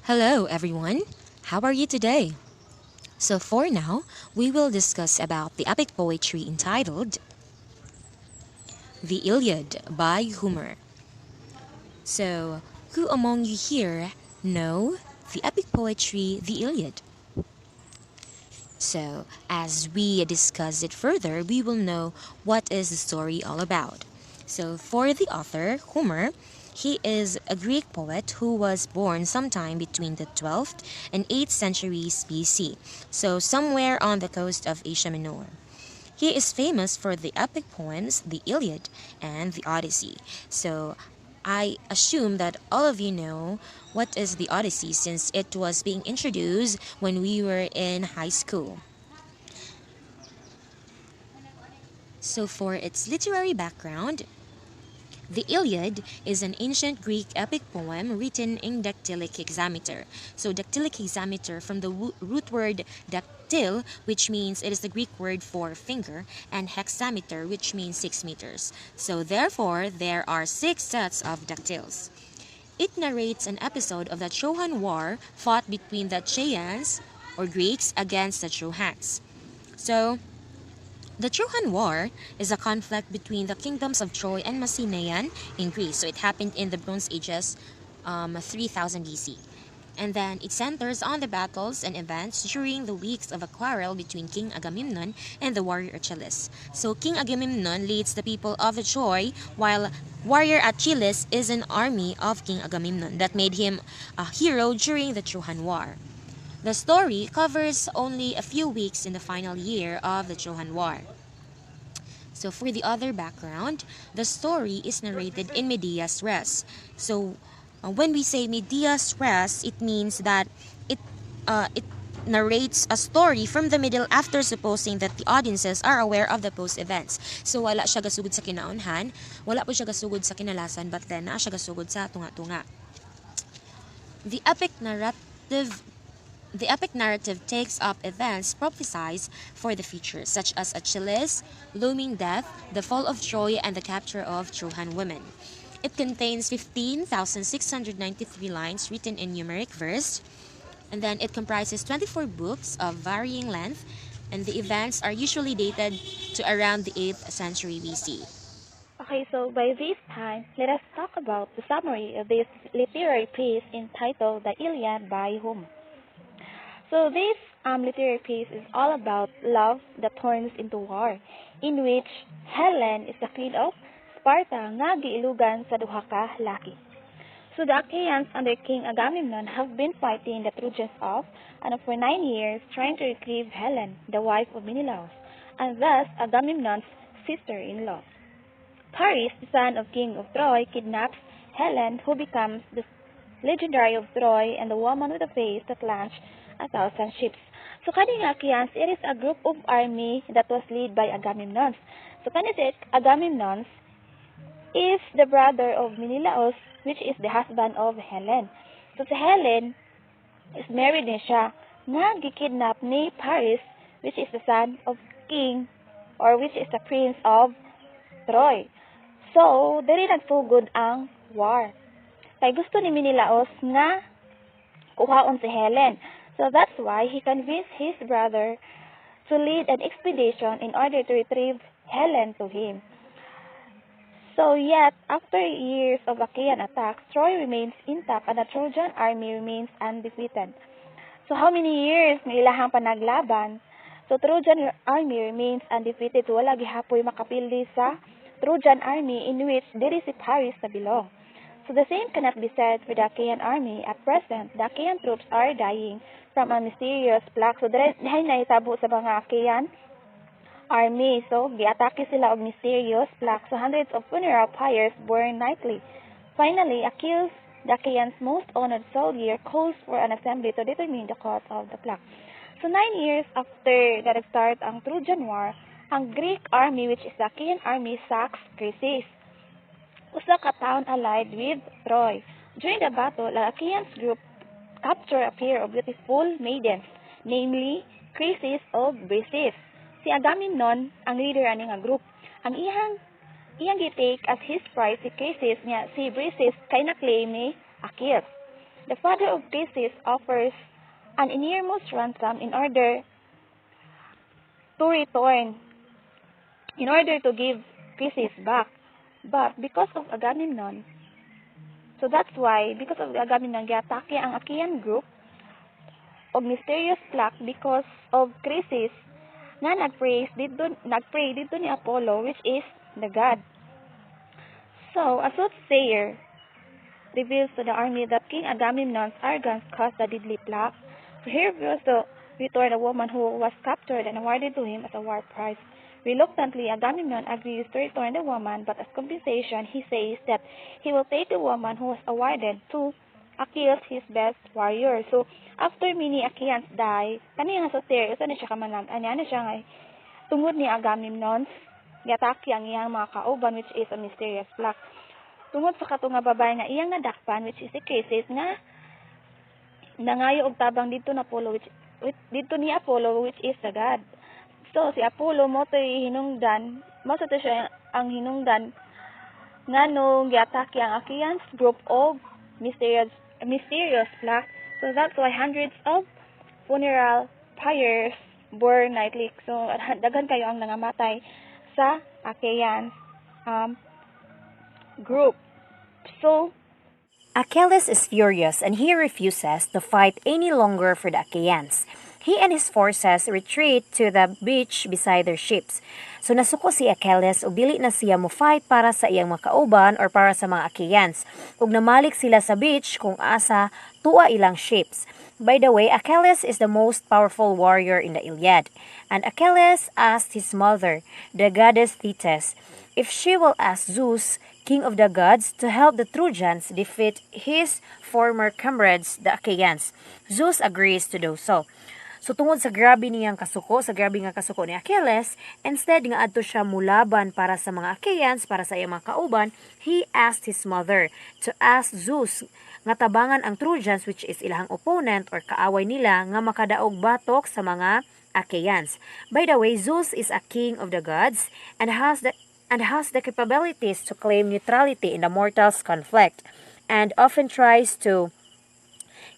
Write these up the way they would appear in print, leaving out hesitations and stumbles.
Hello everyone. How are you today? So for now, we will discuss about the epic poetry entitled The Iliad by Homer. So, who among you here know the epic poetry The Iliad? So, as we discuss it further, we will know what is the story all about. So, for the author, Homer, he is a Greek poet who was born sometime between the 12th and 8th centuries BC, so somewhere on the coast of Asia Minor. He is famous for the epic poems The Iliad and the Odyssey. So, I assume that all of you know what is the Odyssey since it was being introduced when we were in high school. So, for its literary background, the Iliad is an ancient Greek epic poem written in dactylic hexameter. So, dactylic hexameter from the root word dactyl, which means it is the Greek word for finger, and hexameter, which means 6 meters. So, therefore, there are 6 sets of dactyls. It narrates an episode of the Trojan War fought between the Achaeans, or Greeks, against the Trojans. So, the Trojan War is a conflict between the kingdoms of Troy and Macedon in Greece. So it happened in the Bronze Ages, 3000 BC. And then it centers on the battles and events during the weeks of a quarrel between King Agamemnon and the warrior Achilles. So King Agamemnon leads the people of the Troy, while warrior Achilles is an army of King Agamemnon that made him a hero during the Trojan War. The story covers only a few weeks in the final year of the Trojan War. So for the other background, the story is narrated in medias res. So when we say medias res, it means that it narrates a story from the middle after supposing that the audiences are aware of the post events. So wala siya gasugod sa kinaunhan, wala po siya gasugod sa kinalasan, but then naa siya gasugod sa tunga-tunga. The epic narrative The epic narrative takes up events prophesied for the future, such as Achilles, looming death, the fall of Troy, and the capture of Trojan women. It contains 15,693 lines written in numeric verse, and then it comprises 24 books of varying length, and the events are usually dated to around the 8th century BC. Okay, so by this time, let us talk about the summary of this literary piece entitled The Iliad by Homer. So this literary piece is all about love that turns into war, in which Helen is the queen of Sparta nga giilugan sa duha ka laki. So the Achaeans under King Agamemnon have been fighting the Trojans off and for 9 years trying to retrieve Helen, the wife of Menelaus, and thus Agamemnon's sister-in-law. Paris, the son of King of Troy, kidnaps Helen, who becomes the legendary of Troy and the woman with a face that launched 1,000 ships. So kaning Achaeans, it is a group of army that was led by Agamemnon. So kanis Agamemnon is the brother of Menelaus, which is the husband of Helen. So si Helen is married din siya nga gikidnap ni Paris, which is the son of king or which is the prince of Troy. So, diri nagsugod ang war. Kay gusto ni Menelaus nga kuhaon si Helen. So that's why he convinced his brother to lead an expedition in order to retrieve Helen to him. So yet, after years of Achaean attacks, Troy remains intact and the Trojan army remains undefeated. So how many years may ilahang panaglaban? So Trojan army remains undefeated. So wala gihapoy makapildi sa Trojan army in which diri si Paris na belong. So the same cannot be said for the Achaean army. At present, the Achaean troops are dying from a mysterious plague. So dahil naitabo sa mga Achaean army. So giatake sila og mysterious plague. So hundreds of funeral pyres burn nightly. Finally, Achilles, the Achaeans' most honored soldier, calls for an assembly to determine the cause of the plague. So 9 years after that start ang Trojan War, ang Greek army, which is the Achaean army, sacks Chrysis, usa ka town allied with Troy. During the battle, the Achaeans group captured a pair of beautiful maidens, namely Chrysis of Briseis. Si Agamemnon ang leader ani nga group. Ang iyang gitake as his prize si Chrysis niya si Briseis kay na-claim ni Achilles. The father of Theseus offers an enormous ransom to return, in order to give Theseus back. But because of Agamemnon, so that's why, because of Agamemnon, giatake ang Achaean group og mysterious plot because of crisis nga nagpray dito ni Apollo, which is the god. So, a soothsayer reveals to the army that King Agamemnon's arrogance caused the deadly plot. So he reveals to return a woman who was captured and awarded to him as a war prize. Reluctantly, Agamemnon agrees to return the woman, but as compensation, he says that he will take the woman who was awarded to Achilles, his best warrior. So, after many Achaeans die, kani nga soothsayer, isa na siya kamanag, anya na siya nga tungod ni Agamemnon, giatake ang iyang mga kauban, which is a mysterious plot. Tungod sa kato nga babae nga iyang nadakpan, which is si Crisis, nga nangayo og tabang dito na Apollo, dito ni Apollo, which is the god. So si Apollo mo to'y hinungdan, mo sa to siya ang hinungdan nga nung giatake ang Achaeans group of mysterious black. So that's why hundreds of funeral pyres burn nightly. So daghan kayo ang nangamatay sa Achaeans group. So, Achilles is furious and he refuses to fight any longer for the Achaeans. He and his forces retreat to the beach beside their ships. So nasuko si Achilles ug dili na siya mo fight para sa iyang mga kauban or para sa mga Achaeans. Ug namalik sila sa beach kung asa tuwa ilang ships. By the way, Achilles is the most powerful warrior in the Iliad. And Achilles asked his mother, the goddess Thetis, if she will ask Zeus, king of the gods, to help the Trojans defeat his former comrades, the Achaeans. Zeus agrees to do so. So tungod sa grabe niyang kasuko, sa grabe nga kasuko ni Achilles, instead nga adto siya mulaban para sa mga Achaeans, para sa iyang mga kauban, he asked his mother to ask Zeus nga tabangan ang Trojans, which is ilahang opponent or kaaway nila, nga makadaog batok sa mga Achaeans. By the way, Zeus is a king of the gods and has the capabilities to claim neutrality in the mortals' conflict, and often tries to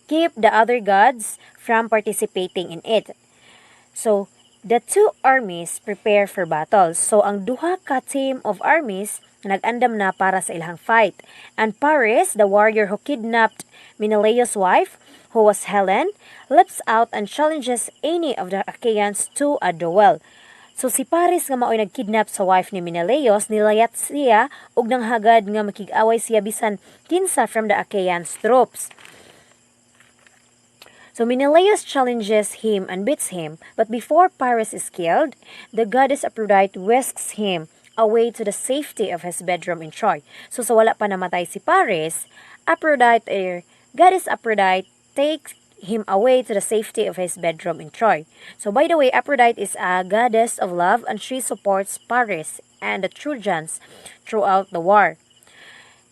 keep the other gods from participating in it. So, the two armies prepare for battle. So, ang duha ka team of armies nag-andam na para sa ilang fight. And Paris, the warrior who kidnapped Menelaus' wife, who was Helen, leaps out and challenges any of the Achaeans to a duel. So si Paris nga maoy nagkidnap sa wife ni Menelaus, nilayat siya ug nanghagad nga makig-away siya bisan kinsa from the Achaeans troops. So Menelaus challenges him and beats him, but before Paris is killed, the goddess Aphrodite whisks him away to the safety of his bedroom in Troy. So sa wala pa namatay si Paris, goddess Aphrodite takes him away to the safety of his bedroom in Troy. So by the way, Aphrodite is a goddess of love and she supports Paris and the Trojans throughout the war.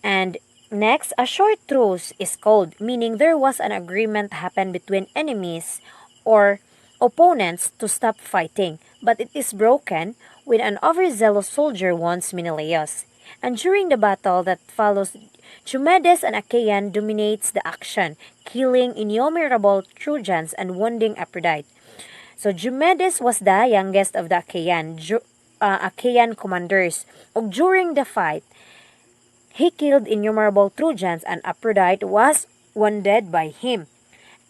And next, a short truce is called, meaning there was an agreement happened between enemies or opponents to stop fighting, but it is broken when an overzealous soldier wounds Menelaus. And during the battle that follows, Diomedes, an Achaean, dominates the action, killing innumerable Trojans and wounding Aphrodite. So Diomedes was the youngest of the Achaean commanders. And during the fight, he killed innumerable Trojans and Aphrodite was wounded by him.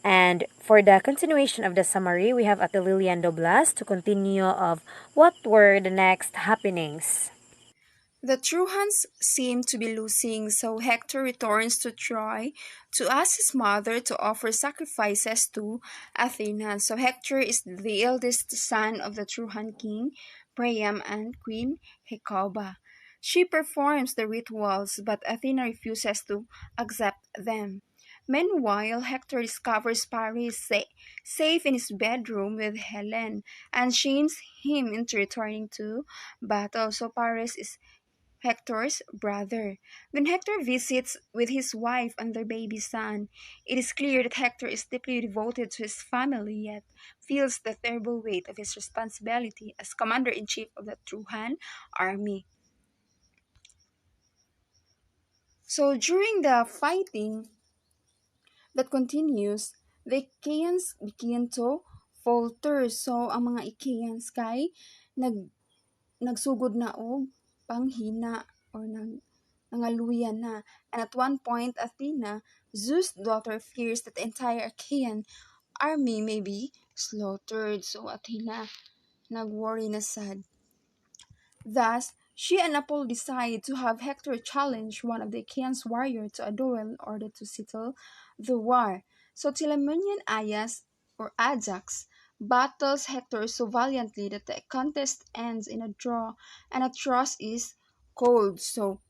And for the continuation of the summary, we have Atelian Doblas to continue of what were the next happenings. The Trojans seem to be losing, so Hector returns to Troy to ask his mother to offer sacrifices to Athena. So Hector is the eldest son of the Trojan king, Priam, and queen Hecuba. She performs the rituals, but Athena refuses to accept them. Meanwhile, Hector discovers Paris safe in his bedroom with Helen and shames him into returning to battle. So Paris is Hector's brother. When Hector visits with his wife and their baby son, it is clear that Hector is deeply devoted to his family, yet feels the terrible weight of his responsibility as commander-in-chief of the Trojan army. So during the fighting, that continues, the Achaeans begin to falter. So, ang mga Achaeans kay nagsugod na og panghina or nangaluyan na. And at one point, Athena, Zeus' daughter, fears that the entire Achaean army may be slaughtered. So, Athena, nagworry na sad. Thus, she and Apollo decide to have Hector challenge one of the Achaeans' warriors to a duel in order to settle the war. So Telamonian Aias, or Ajax, battles Hector so valiantly that the contest ends in a draw, and a truce is called. So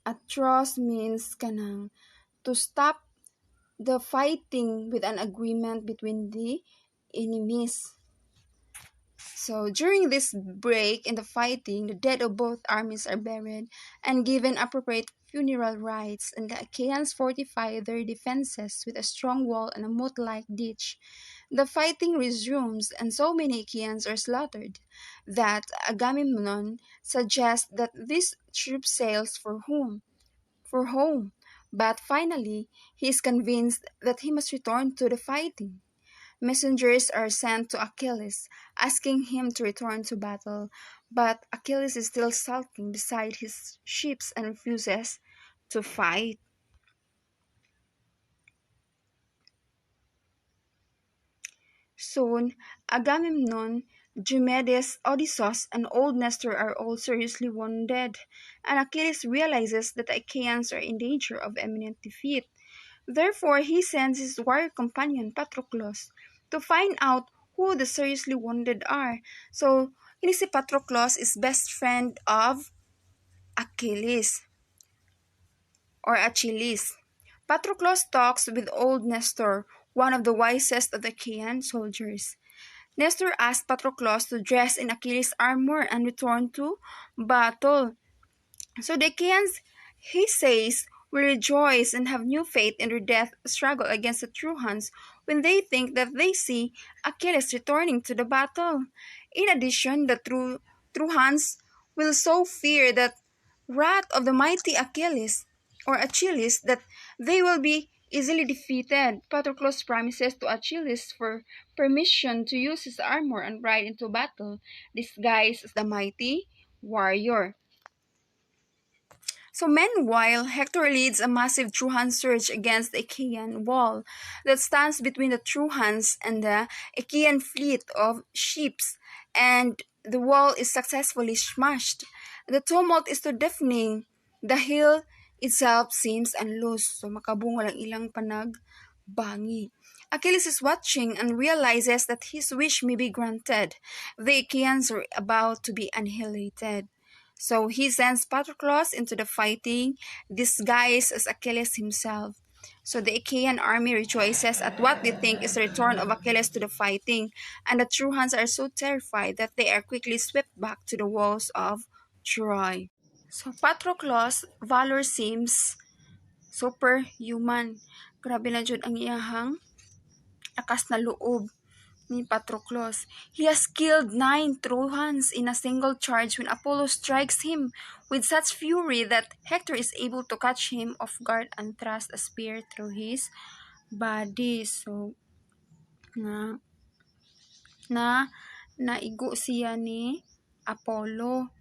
a truce means kanang to stop the fighting with an agreement between the enemies. So during this break in the fighting, the dead of both armies are buried and given appropriate funeral rites, and the Achaeans fortify their defenses with a strong wall and a moat-like ditch. The fighting resumes, and so many Achaeans are slaughtered that Agamemnon suggests that this troop sails for home. For home, but finally he is convinced that he must return to the fighting. Messengers are sent to Achilles, asking him to return to battle, but Achilles is still sulking beside his ships and refuses to fight. Soon, Agamemnon, Diomedes, Odysseus, and old Nestor are all seriously wounded, and Achilles realizes that the Achaeans are in danger of imminent defeat. Therefore, he sends his warrior companion Patroclus to find out who the seriously wounded are. So, ini si Patroclus is best friend of Achilles or Achilles. Patroclus talks with old Nestor, one of the wisest of the Achaean soldiers. Nestor asks Patroclus to dress in Achilles' armor and return to battle. So the Achaeans, he says, will rejoice and have new faith in their death struggle against the Trojans when they think that they see Achilles returning to the battle. In addition, the Trojans will so fear that wrath of the mighty Achilles that they will be easily defeated. Patroclus promises to Achilles for permission to use his armor and ride into battle, disguised as the mighty warrior. So meanwhile, Hector leads a massive Trojan surge against the Achaean wall that stands between the Trojans and the Achaean fleet of ships, and the wall is successfully smashed. The tumult is so deafening. The hill itself seems unloosed, so makabungo lang ilang bangi. Achilles is watching and realizes that his wish may be granted. The Achaeans are about to be annihilated. So he sends Patroclus into the fighting, disguised as Achilles himself. So the Achaean army rejoices at what they think is the return of Achilles to the fighting, and the Trojans are so terrified that they are quickly swept back to the walls of Troy. So Patroclus' valor seems superhuman. Grabe na jud ang iyahang lakas na loob ni Patroclus. He has killed 9 Trojans in a single charge when Apollo strikes him with such fury that Hector is able to catch him off guard and thrust a spear through his body. So, na na naigo siya ni Apollo.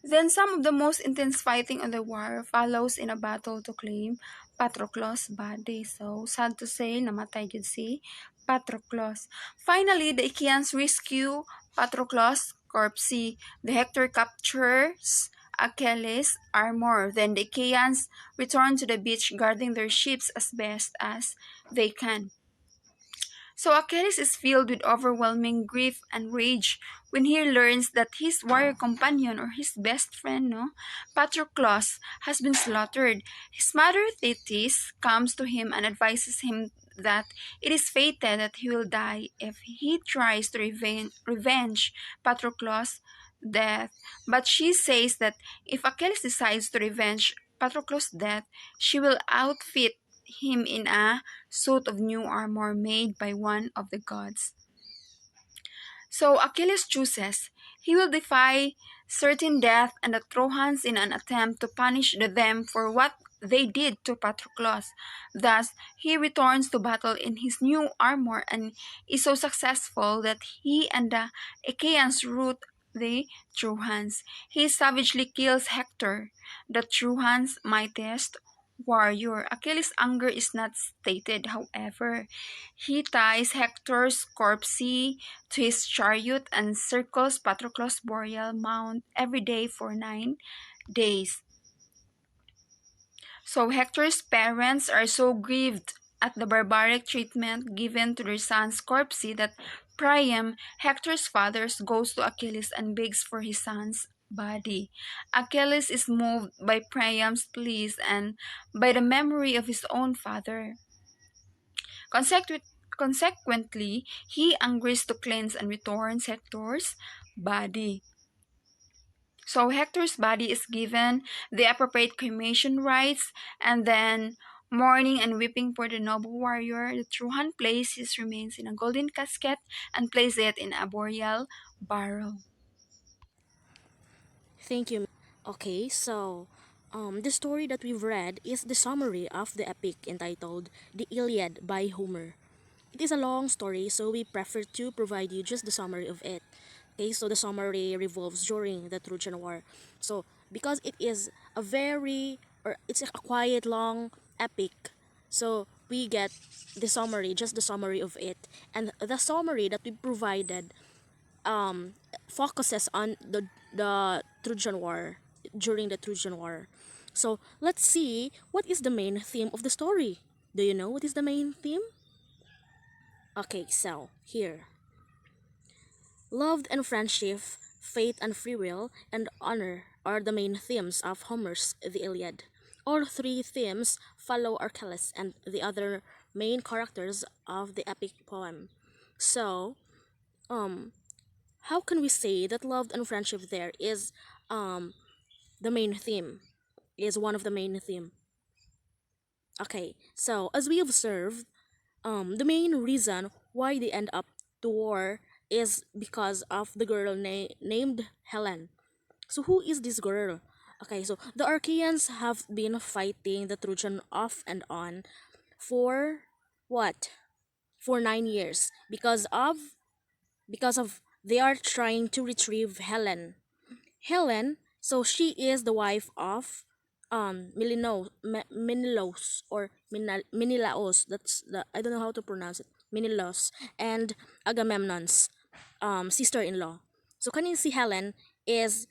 Then some of the most intense fighting on the war follows in a battle to claim Patroclus' body. So, sad to say, namatay jud si Patroclus. Finally, the Achaeans rescue Patroclus' corpse. The Hector captures Achilles' armor. Then the Achaeans return to the beach guarding their ships as best as they can. So Achilles is filled with overwhelming grief and rage when he learns that his warrior companion or his best friend, Patroclus, has been slaughtered. His mother Thetis comes to him and advises him that it is fated that he will die if he tries to revenge Patroclus' death. But she says that if Achilles decides to revenge Patroclus' death, she will outfit him in a suit of new armor made by one of the gods. So Achilles chooses. He will defy certain death and the Trojans in an attempt to punish them for what they did to Patroclus. Thus, he returns to battle in his new armor and is so successful that he and the Achaeans rout the Trojans. He savagely kills Hector, the Trojans' mightiest warrior. Achilles' anger is not stated, however. He ties Hector's corpse to his chariot and circles Patroclus' burial mound every day for 9 days. So Hector's parents are so grieved at the barbaric treatment given to their son's corpse that Priam, Hector's father, goes to Achilles and begs for his son's body. Achilles is moved by Priam's pleas and by the memory of his own father. Consequent- Consequently, he agrees to cleanse and returns Hector's body. So Hector's body is given the appropriate cremation rites, and then mourning and weeping for the noble warrior, the Trojan placed his remains in a golden casket and placed it in a burial barrel. Thank you. Okay, so the story that we've read is the summary of the epic entitled The Iliad by Homer. It is a long story, so we prefer to provide you just the summary of it. Okay, so the summary revolves during the Trojan War. So because it is a very or it's a quiet long epic, so we get the summary, just the summary of it, and the summary that we provided focuses on the Trojan War during the Trojan War. So let's see what is the main theme of the story. Do you know what is the main theme? Okay, so here. Love and friendship, faith and free will, and honor are the main themes of Homer's The Iliad. All three themes follow Achilles and the other main characters of the epic poem. So, um, how can we say that love and friendship there is the main theme? Is one of the main theme. Okay, so as we observed, the main reason why they end up to war is because of the girl named Helen. So who is this girl? Okay, so the Archaeans have been fighting the Trojan off and on for what? For 9 years because of they are trying to retrieve Helen. Helen, so she is the wife of Menelaus or Menelaus. That's the I don't know how to pronounce it. Menelaus and Agamemnon's sister-in-law. So kanin si Helen is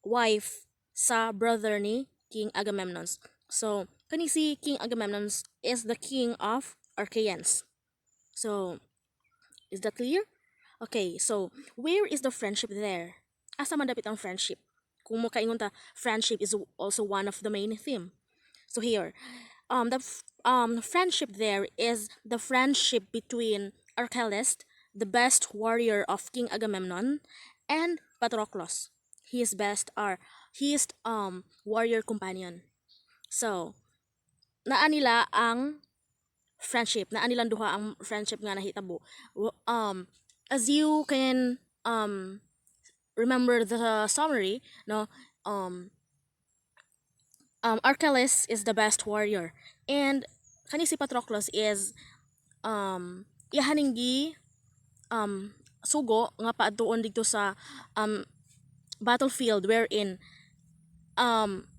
wife sa brother ni King Agamemnon. So kani si King Agamemnon is the king of Archaeans. So is that clear? Okay, so where is the friendship there? Asa man dapit ang friendship? Kung mo kaingon ta, friendship is also one of the main theme. So here, friendship there is the friendship between Achilles, the best warrior of King Agamemnon, and Patroclus, his best are his warrior companion. So, naa nila ang friendship, naa nilang duha ang friendship nga nahitabo. As you can remember the summary, no, Achilles is the best warrior, and kani si Patroclus is ihaning gi sugo nga paadtuon dito sa battlefield wherein um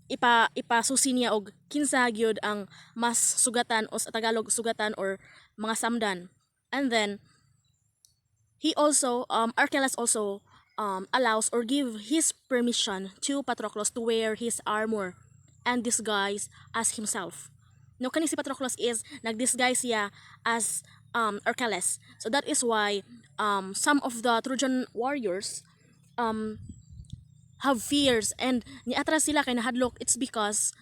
ipasusi niya og kinsa gyud ang mas sugatan o sa Tagalog sugatan or mga samdan. And then he also Achilles also allows or give his permission to Patroclus to wear his armor and disguise as himself. No, kani si Patroclus is nagdisguise siya as Achilles. So that is why some of the Trojan warriors have fears and niatras sila kay nahadlok. It's because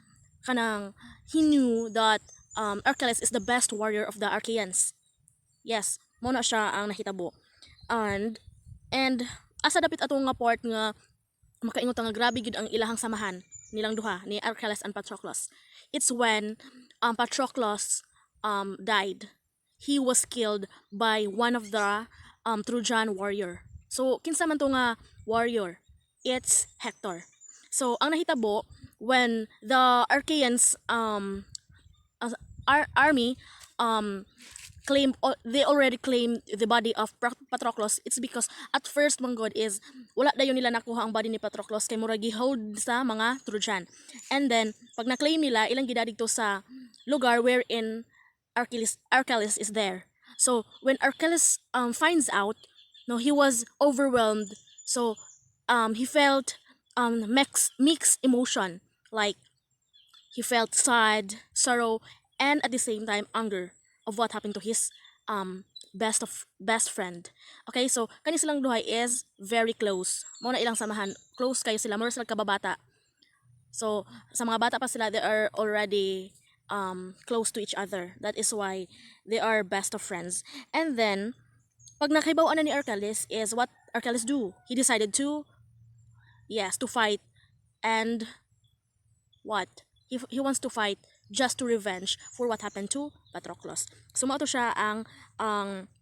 kanang he knew that Achilles is the best warrior of the Achaeans. Yes, mo na siya ang nahitabo. And asa dapit ato nga part nga makaingon nga grabe gid ang ilahang samahan nilang duha ni Achilles and Patroclus. It's when Patroclus died. He was killed by one of the Trojan warrior. So kinsa man to nga warrior? It's Hector. So ang nahitabo when the Archaeans army um they already claimed the body of Patroclus. It's because at first manggod is wala dayon nila nakuha ang body ni Patroclus kay murag gihold sa mga Trojan. And then pag na-claim nila ilang gidadto sa lugar wherein Achilles is there. So when Achilles finds out, no, he was overwhelmed. So he felt mixed emotion, like he felt sad, sorrow, and at the same time anger of what happened to his best friend. Okay, so kani silang duhay is very close. Mo na ilang samahan, close kayo sila, more sila kababata. So sa mga bata pa sila, they are already close to each other. That is why they are best of friends. And then pag nakibawan na ni Achilles is what Achilles do? He decided to, yes, to fight. And what? He wants to fight just to revenge for what happened to Patroclus. So mo to siya ang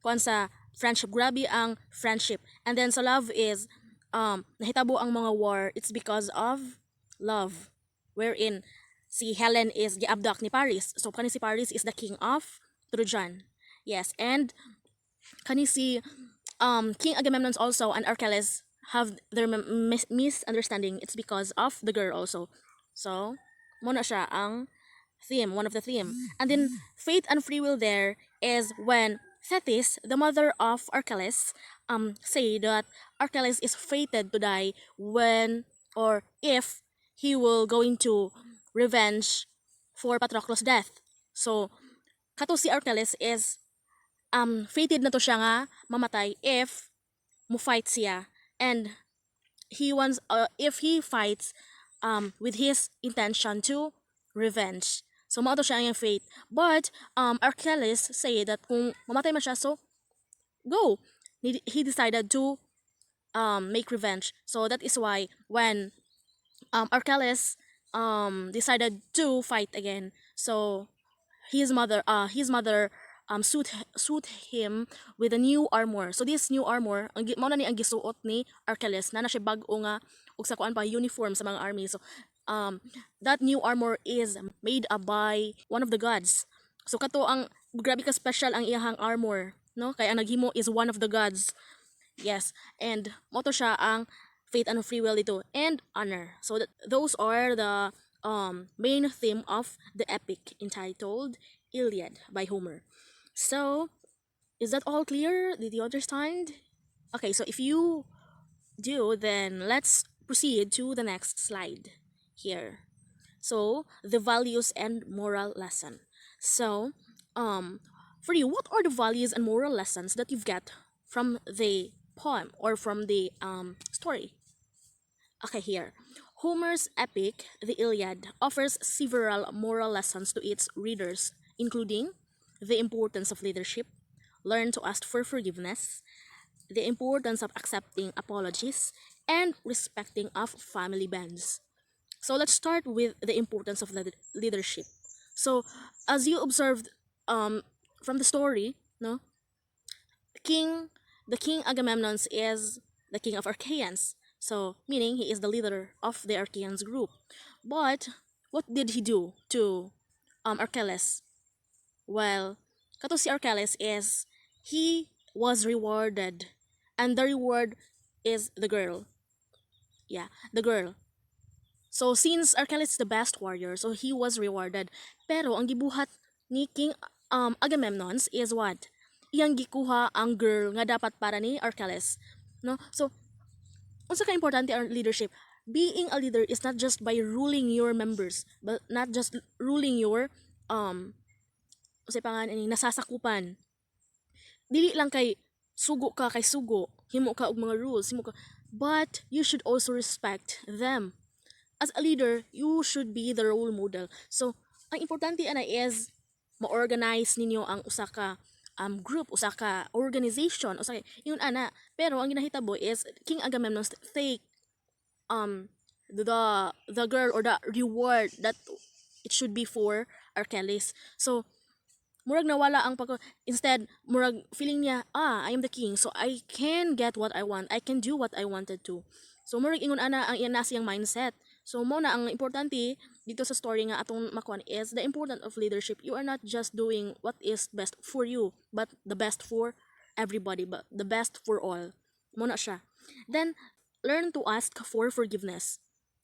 kuan sa friendship. Grabe ang friendship. And then sa love is nahitabo ang mga war. It's because of love. Wherein si Helen is giabduct ni Paris. So kani si Paris is the king of Trojan. Yes, and kani si King Agamemnon also and Achilles have their misunderstanding. It's because of the girl also. So mo na siya ang theme, one of the theme. And then fate and free will there is when Thetis, the mother of Achilles, say that Achilles is fated to die when or if he will going to revenge for Patroclus' death. So kato si Achilles is fated na to siya nga mamatay if mo fight siya, and he wants if he fights with his intention to revenge. So mao to siya ang fate. But Achilles say that kung mamatay man siya, so go. He decided to make revenge. So that is why when Achilles decided to fight again, so his mother suit him with a new armor. So this new armor mao na ni ang gisuot ni Achilles na siya bag-o nga ug sa kuan pa uniform sa mga army. So that new armor is made up by one of the gods. So kato ang grabe ka special ang iyahang armor, no? Kaya ang naghimo is one of the gods. Yes, and mo to siya ang faith and free will dito and honor. So those are the main theme of the epic entitled Iliad by Homer. So is that all clear? Did you understand? Okay, so if you do, then let's proceed to the next slide here. So the values and moral lesson. So for you, what are the values and moral lessons that you've got from the poem or from the story? Okay, here. Homer's epic, the Iliad, offers several moral lessons to its readers, including the importance of leadership, learn to ask for forgiveness, the importance of accepting apologies, and respecting of family bonds. So let's start with the importance of leadership. So as you observed from the story, no, king the king Agamemnon is the king of Archaeans. So meaning he is the leader of the Archaeans group. But what did he do to Achilles? Well, kato si Achilles is he was rewarded, and the reward is the girl. Yeah, the girl. So since Achilles is the best warrior, so he was rewarded. Pero ang gibuhat ni King Agamemnon is what? Iyang gikuha ang girl nga dapat para ni Achilles. No? So unsa ka importante ang leadership? Being a leader is not just by ruling your members, but not just ruling your unsay pangan ini nasasakupan. Dili lang kay sugo ka kay sugo, himo ka og mga rules, himo ka, but you should also respect them. As a leader, you should be the role model. So ang importante ana is ma-organize ninyo ang usa ka group, usa ka organization, usa yun ana. Pero ang ginahitabo is King Agamemnon take the girl or the reward that it should be for Achilles. So murag nawala ang pag instead murag feeling niya I am the king, so I can get what I want, I can do what I wanted to. So murag ingon ana ang iya na siyang mindset. So mo na ang importante dito sa story nga atong makuan is the importance of leadership. You are not just doing what is best for you, but the best for everybody, but the best for all. Mo na siya. Then learn to ask for forgiveness.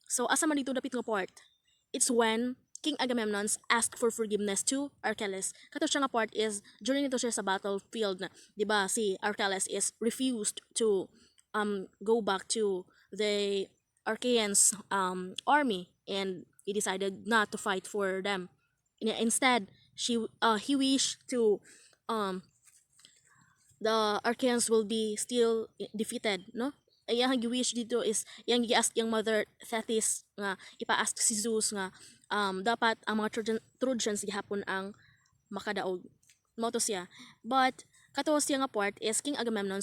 So asa man dito dapit nga part, it's when King Agamemnon asked for forgiveness to Achilles. Kato siya nga part is during ito siya sa battlefield na, 'di ba, si Achilles is refused to go back to the Archaeans army, and he decided not to fight for them. Instead, he wished to um the Archaeans will be still defeated, no? Ay ang giwish dito is yang gi-ask yung mother Thetis nga ipa-ask si Zeus nga dapat ang mga Trojans gihapon ang makadaog. Mo to siya. But kato siya nga part is King Agamemnon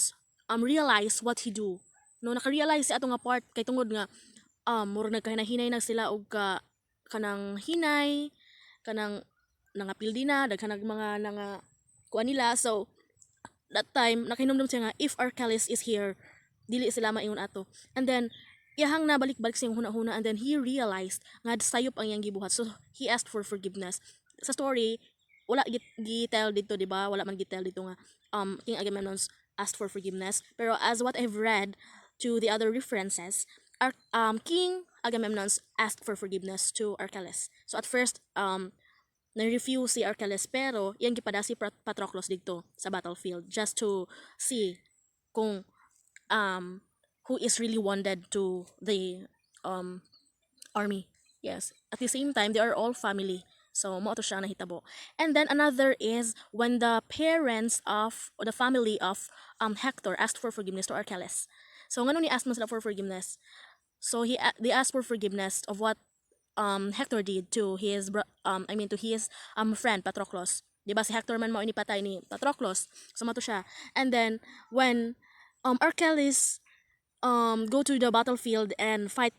realize what he do. No naka-realize siya ato nga part kay tungod nga murag nagkahinay na sila og kanang hinay, kanang nangapil din na daghan mga nanga kuan nila. So that time nakinomdom siya nga if Achilles is here dili sila maingon ato, and then iyahang nabalik-balik siyang huna-huna, and then he realized nga sayop ang iyang gibuhat, so he asked for forgiveness. Sa story wala gi-tell dito, di ba, wala man gi-tell dito nga King Agamemnon asked for forgiveness, pero as what I've read to the other references, King Agamemnon asked for forgiveness to Achilles. So at first na-refuse si Achilles, pero yan gipada si Patroclus dito sa battlefield just to see kung who is really wanted to the army. Yes. At the same time, they are all family. So, mo to siya nahitabo. And then another is when the parents of or the family of Hector asked for forgiveness to Achilles. So, ngano ni asked man sila for forgiveness? So, they asked for forgiveness of what Hector did to his to his friend Patroclus. 'Di ba si Hector man mao ini patay ni Patroclus. So, mato siya. And then when Achilles go to the battlefield and fight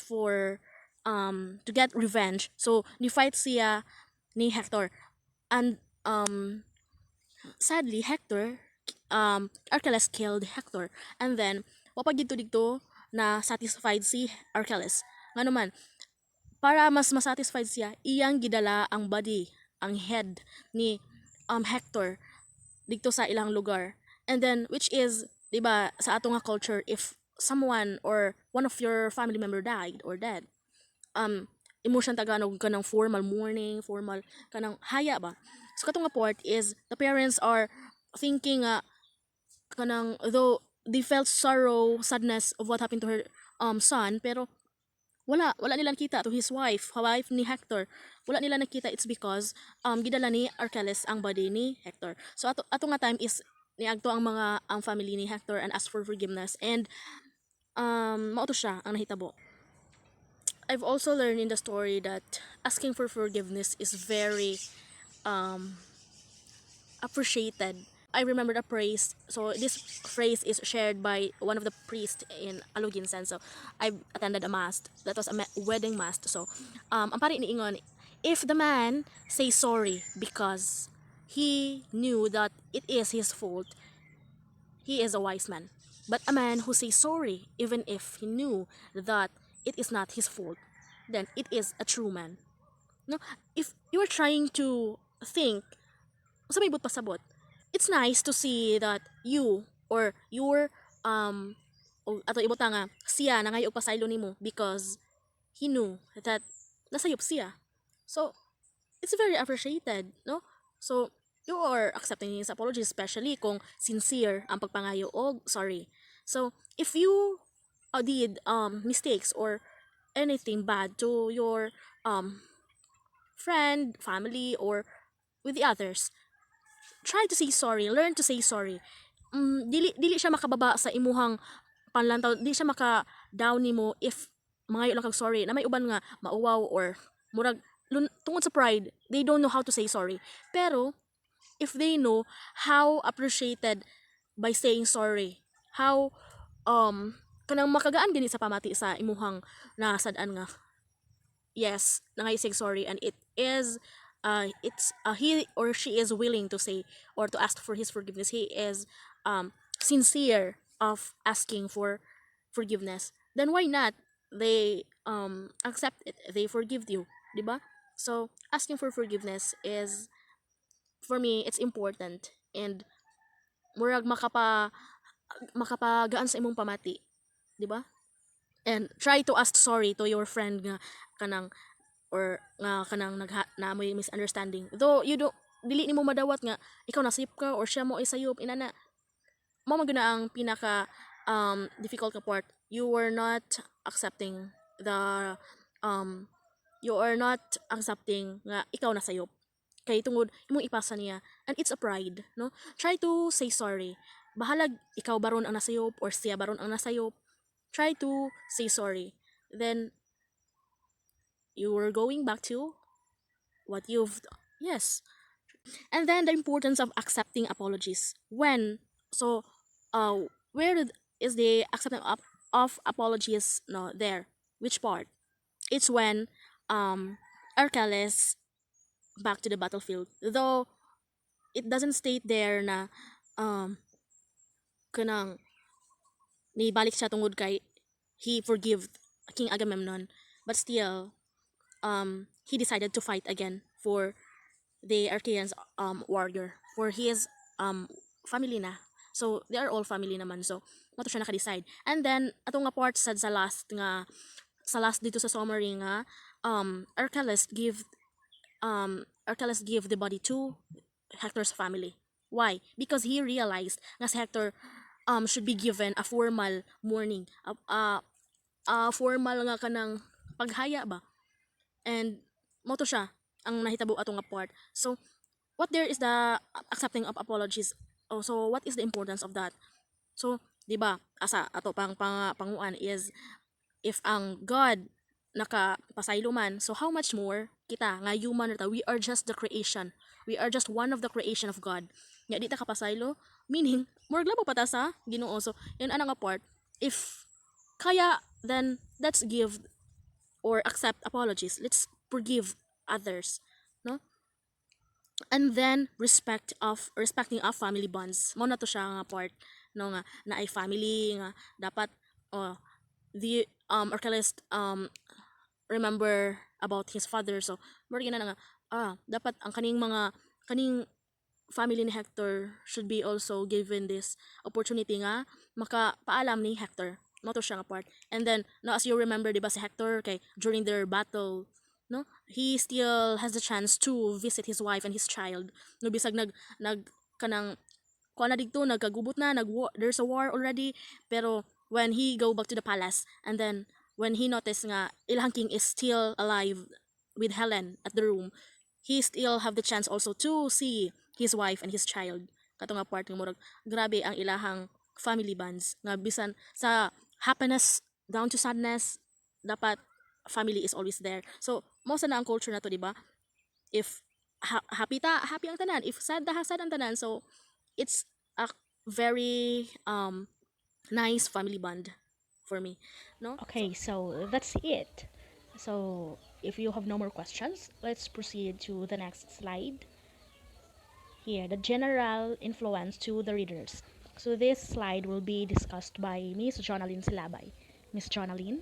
for to get revenge. So ni fight siya ni Hector, and sadly Hector Achilles killed Hector, and then wapag dito na satisfied si Achilles. Nga naman para mas masatisfied siya, iyang gidala ang body, ang head ni Hector dito sa ilang lugar. And then which is, 'di ba, sa ato nga culture, if someone or one of your family member died or dead, emotion Tagalog kanang formal mourning, formal kanang haya ba. So katong nga part is the parents are thinking kanang though they felt sorrow, sadness of what happened to her son, pero wala nila nakita to his wife ni Hector. Wala nila nakita, it's because gidala ni Achilles ang body ni Hector. So ato nga time is niagto ang mga family ni Hector and ask for forgiveness, and mao to siya ang nahitabo. I've also learned in the story that asking for forgiveness is very appreciated. I remember the praise. So this phrase is shared by one of the priests in Aluginsan. So I attended a mass. That was a wedding mass. So ang pari ni Ingon, if the man says sorry because he knew that it is his fault, he is a wise man. But a man who says sorry even if he knew that it is not his fault, then it is a true man. No, if you are trying to think sa may but pasabot, it's nice to see that you or your o ato ibutang nga siya nangayo og pasaylo nimo because he knew that nasayop siya. So it's very appreciated, no? So you are accepting his apology, especially kung sincere ang pagpangayo og sorry. So if you did mistakes or anything bad to your friend, family, or with the others, try to say sorry, learn to say sorry. Dili siya makababa sa imuhang panlantaw, dili siya maka down nimo if mangayo lang kag sorry. Na may uban nga mauwaw or murag tungod sa pride, they don't know how to say sorry. Pero if they know how appreciated by saying sorry, how kanang makagaan gani sa pamati sa imuhang nasad-an nga yes, nangay say sorry, and it is he or she is willing to say or to ask for his forgiveness. He is sincere of asking for forgiveness. Then why not? they accept it, they forgive you, di ba? So asking for forgiveness is, for me, it's important, and murag makapagaan sa imong pamati, di ba? And try to ask sorry to your friend nga kanang, or nga kanang na may misunderstanding, though you do dili nimo madawat nga ikaw nasayop ka or siya mo ay sayop, inana mo man gyud na ang pinaka difficult ka part. You were not accepting the um you are not accepting nga ikaw nasayop kay tungod imong ipasa niya, and it's a pride, no? Try to say sorry. Bahalag ikaw baron ang nasayop or siya baron ang nasayop, try to say sorry. Then you were going back to what you've, yes. And then the importance of accepting apologies. When, so where is the acceptance of apologies, no, there? Which part? It's when Achilles back to the battlefield. Though it doesn't state there na kanang ni balik siya tungod kay he forgive King Agamemnon, but still he decided to fight again for the Archaeans warrior, for his family na. So they are all family naman, so mato siya naka-decide. And then atong nga part sad sa last dito sa summary nga Achilles give the body to Hector's family. Why? Because he realized nga si Hector should be given a formal mourning, a formal nga kanang paghaya ba. And mo to siya ang nahitabo atong nga part. So what there is the accepting of apologies. So what is the importance of that? So di ba asa ato panguan is, if ang God nakapasaylo man, so how much more kita nga human ra, we are just the creation, we are just one of the creation of God, nya di ta kapasaylo, meaning more glabo pa ta sa Ginoo. So yun ana nga part, if kaya, then let's give or accept apologies, let's forgive others, no? And then respecting of family bonds, mo na to siya nga part, no, nga na ay family nga dapat the Achilles remember about his father. So more na nga dapat ang kaning family ni Hector should be also given this opportunity nga makapaalam ni Hector, mo to siya nga part. And then no, as you remember, di ba si Hector kay during their battle, no, he still has the chance to visit his wife and his child, no, bisag nag kanang kuan na dito, nagkagubot na, there's a war already, pero when he go back to the palace, and then when he noticed nga ilang king is still alive with Helen at the room, he still have the chance also to see his wife and his child. Kato nga part nga murag grabe ang ilahang family bonds nga bisan sa happiness down to sadness, dapat family is always there. So mo sa na ang culture na to, di ba? If happy ang tanan, if sad ang tanan. So it's a very nice family bond for me, no? Okay, so that's it. So if you have no more questions, let's proceed to the next slide. Here, the general influence to the readers. So this slide will be discussed by Miss Jonalyn Silabay. Miss Jonalyn?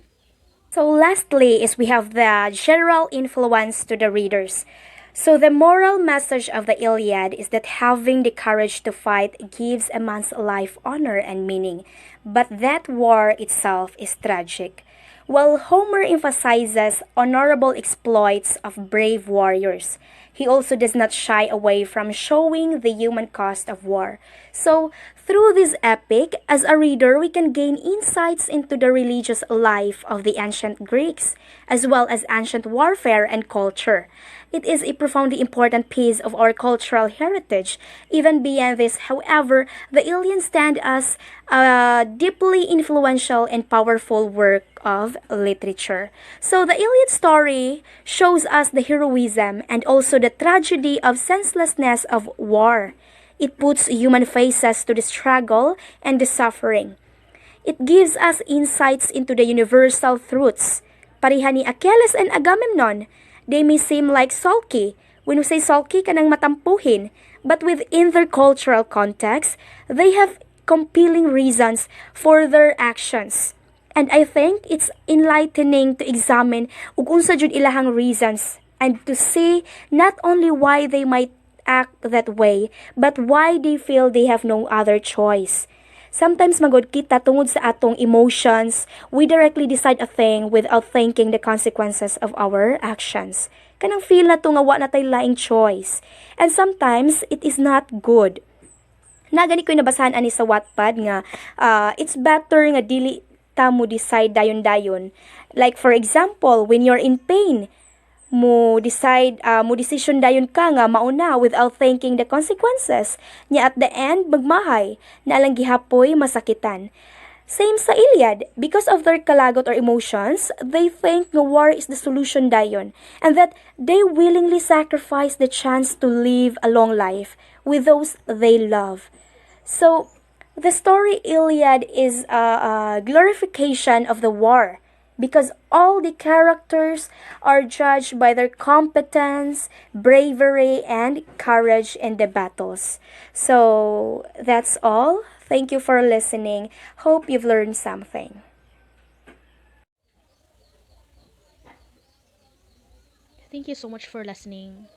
So lastly is we have the general influence to the readers. So the moral message of the Iliad is that having the courage to fight gives a man's life honor and meaning, but that war itself is tragic. While Homer emphasizes honorable exploits of brave warriors, he also does not shy away from showing the human cost of war. So, through this epic, as a reader, we can gain insights into the religious life of the ancient Greeks, as well as ancient warfare and culture. It is a profoundly important piece of our cultural heritage. Even beyond this, however, the Iliad stands as a deeply influential and powerful work of literature. So the Iliad story shows us the heroism and also the tragedy of senselessness of war. It puts human faces to the struggle and the suffering. It gives us insights into the universal truths. Pareha ni Achilles and Agamemnon, they may seem like sulky. When we say sulky, kanang matampuhin, but within their cultural context, they have compelling reasons for their actions. And I think it's enlightening to examine ug unsa jud ilahang reasons and to see not only why they might act that way, but why they feel they have no other choice. Sometimes magod kita tungod sa atong emotions, we directly decide a thing without thinking the consequences of our actions. Kanang feel na to nga wa na tay laing choice. And sometimes it is not good. Na gani ko nabasahan ani sa Wattpad nga it's better nga dili ta mo decide dayon-dayon. Like for example, when you're in pain, mo decision dayon ka nga mauna without thinking the consequences. Nya at the end magmahay na lang gihapoy masakitan. Same sa Iliad, because of their kalagot or emotions, they think nga war is the solution dayon and that they willingly sacrifice the chance to live a long life with those they love. So, the story Iliad is a glorification of the war because all the characters are judged by their competence, bravery, and courage in the battles. So, that's all. Thank you for listening. Hope you've learned something. Thank you so much for listening.